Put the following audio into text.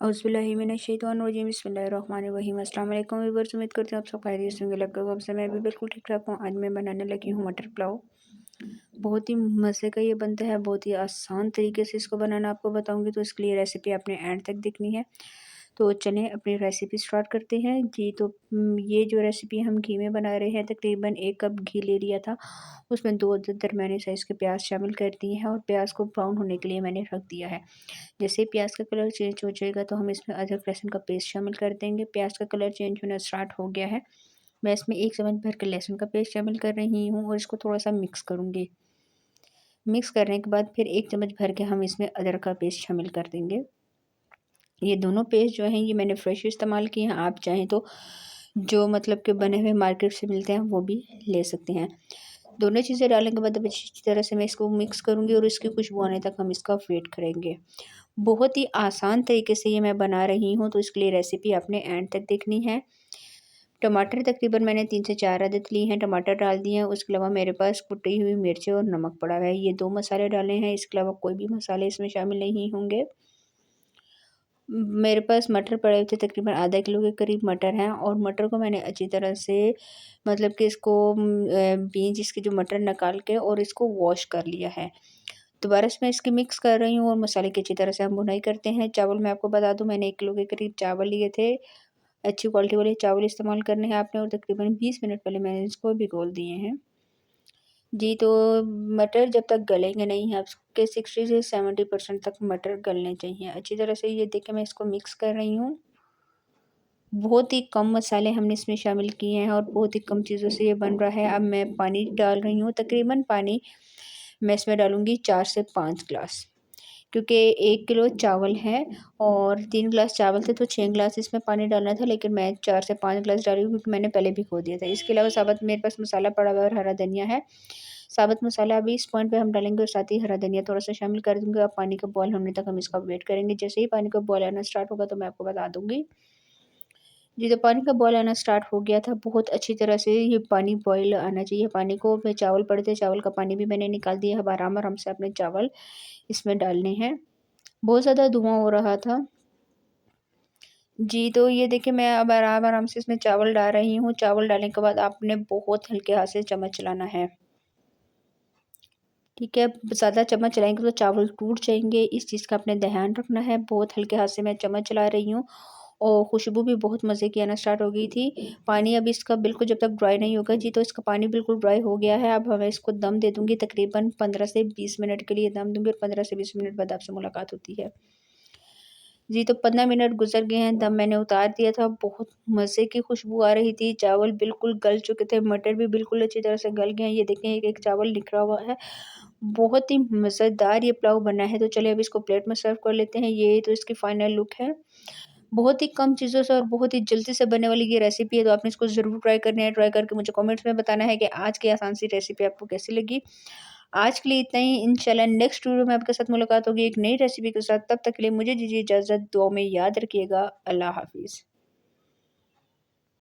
औज़ुबिल्लाहिमिनश्शैतानिर्रजीम बिस्मिल्लाहिर्रहमानिर्रहीम। अस्सलाम वालेकुम व्यूअर्स, उम्मीद करती हूँ आप सब खैरियत से होंगे। लगभग अब से मैं भी बिल्कुल ठीक-ठाक हूँ। आज मैं बनाने लगी हूँ मटर पुलाव। बहुत ही मज़े का ये बनता है, बहुत ही आसान तरीके से इसको बनाना आपको बताऊँगी, तो इसके लिए रेसिपी आपने एंड तक देखनी है। तो चलें अपनी रेसिपी स्टार्ट करते हैं जी। तो ये जो रेसिपी हम घी में बना रहे हैं, तकरीबन 1 कप घी ले लिया था। उसमें 2 दरमियाने साइज़ के प्याज शामिल कर दिए हैं और प्याज को ब्राउन होने के लिए मैंने रख दिया है। जैसे ही प्याज का कलर चेंज हो जाएगा तो हम इसमें अदरक लहसुन का पेस्ट शामिल कर देंगे। प्याज का कलर चेंज होना स्टार्ट हो गया है। मैं इसमें 1 चम्मच भर के लहसुन का पेस्ट शामिल कर रही हूँ और इसको थोड़ा-सा मिक्स करूँगी। मिक्स करने के बाद फिर 1 चम्मच भर के हम इसमें अदरक का पेस्ट शामिल कर देंगे। ये दोनों पेस्ट जो हैं ये मैंने फ्रेश इस्तेमाल किए हैं। आप चाहें तो जो मतलब कि बने हुए मार्केट से मिलते हैं वो भी ले सकते हैं। दोनों चीज़ें डालने के बाद अब अच्छी तरह से मैं इसको मिक्स करूँगी और इसकी खुशबू आने तक हम इसका वेट करेंगे। बहुत ही आसान तरीके से ये मैं बना रही हूँ, तो इसके लिए रेसिपी आपने एंड तक देखनी है। टमाटर तकरीबन मैंने 3 से 4 अदद लिए हैं, टमाटर डाल दिए हैं। उसके अलावा मेरे पास कुटी हुई मिर्चें और नमक पड़ा हुआ है। ये 2 मसाले डाले हैं, इसके अलावा कोई भी मसाले इसमें शामिल नहीं होंगे। मेरे पास मटर पड़े हुए थे, तकरीबन आधा किलो के करीब मटर हैं और मटर को मैंने अच्छी तरह से मतलब कि इसको बीज इसके जो मटर निकाल के और इसको वॉश कर लिया है। दोबारा से मैं इसकी मिक्स कर रही हूँ और मसाले की अच्छी तरह से हम भुनाई करते हैं। चावल मैं आपको बता दूँ, मैंने 1 किलो के करीब चावल लिए थे। अच्छी क्वालिटी वाले चावल इस्तेमाल करने हैं आपने और तकरीबन 20 मिनट पहले मैंने इसको भिगो दिए हैं। जी, तो मटर जब तक गलेंगे नहीं, आपके 60 से 70% तक मटर गलने चाहिए। अच्छी तरह से ये देखिए मैं इसको मिक्स कर रही हूँ। बहुत ही कम मसाले हमने इसमें शामिल किए हैं और बहुत ही कम चीज़ों से ये बन रहा है। अब मैं पानी डाल रही हूँ, तकरीबन पानी मैं इसमें डालूँगी 4 से 5 ग्लास, क्योंकि 1 किलो चावल है और 3 ग्लास चावल थे तो 6 ग्लास इसमें पानी डालना था, लेकिन मैं 4 से 5 ग्लास डाली हूँ क्योंकि मैंने पहले भिगो दिया था। इसके अलावा साबुत मेरे पास मसाला पड़ा हुआ है और हरा धनिया है। साबुत मसाला अभी इस पॉइंट पे हम डालेंगे और साथ ही हरा धनिया थोड़ा-सा शामिल कर दूँगी। अब पानी का बॉयल होने तक हम इसका वेट करेंगे। जैसे ही पानी का बॉयल आना स्टार्ट होगा तो मैं आपको बता दूँगी। जी, तो पानी का बॉयल आना स्टार्ट हो गया था, बहुत अच्छी तरह से ये पानी बॉयल आना चाहिए पानी को। फिर चावल पड़े थे, चावल का पानी भी मैंने निकाल दिया। अब आराम-आराम से अपने चावल इसमें डालने हैं। बहुत ज़्यादा धुआँ हो रहा था। जी, तो ये देखिए मैं अब आराम-आराम से इसमें चावल डाल रही हूँ। चावल डालने के बाद आपने बहुत हल्के हाथ से चम्मच चलाना है। ठीक है, ज़्यादा चम्मच चलाएँगे तो चावल टूट जाएँगे, इस चीज़ का आपने ध्यान रखना है। बहुत हल्के हाथ से मैं चम्मच चला रही हूँ और खुशबू भी बहुत मज़े की आना स्टार्ट हो गई थी। पानी अब इसका बिल्कुल जब तक ड्राई नहीं होगा जी, तो इसका पानी बिल्कुल ड्राई हो गया है। अब मैं इसको दम दे दूँगी, तकरीबन 15 से 20 मिनट के लिए दम दूँगी और 15 से 20 मिनट बाद आपसे मुलाकात होती है। जी, तो 15 मिनट गुज़र गए हैं, दम मैंने उतार दिया था। बहुत मज़े की खुशबू आ रही थी, चावल बिल्कुल गल चुके थे, मटर भी बिल्कुल अच्छी तरह से गल गए हैं। ये देखें एक-एक चावल निखरा हुआ है। बहुत ही मज़ेदार ये पुलाव बना है, तो चलिए अब इसको प्लेट में सर्व कर लेते हैं। ये तो इसकी फाइनल लुक है। बहुत ही कम चीज़ों से और बहुत ही जल्दी से बनने वाली ये रेसिपी है, तो आपने इसको ज़रूर ट्राई करना है। ट्राई करके मुझे कमेंट्स में बताना है कि आज की आसान सी रेसिपी आपको कैसी लगी। आज के लिए इतना ही, इंशाल्लाह नेक्स्ट वीडियो में आपके साथ मुलाकात होगी एक नई रेसिपी के साथ। तब तक के लिए मुझे दीजिए इजाज़त, दुआ में याद रखिएगा। अल्लाह हाफ़िज़।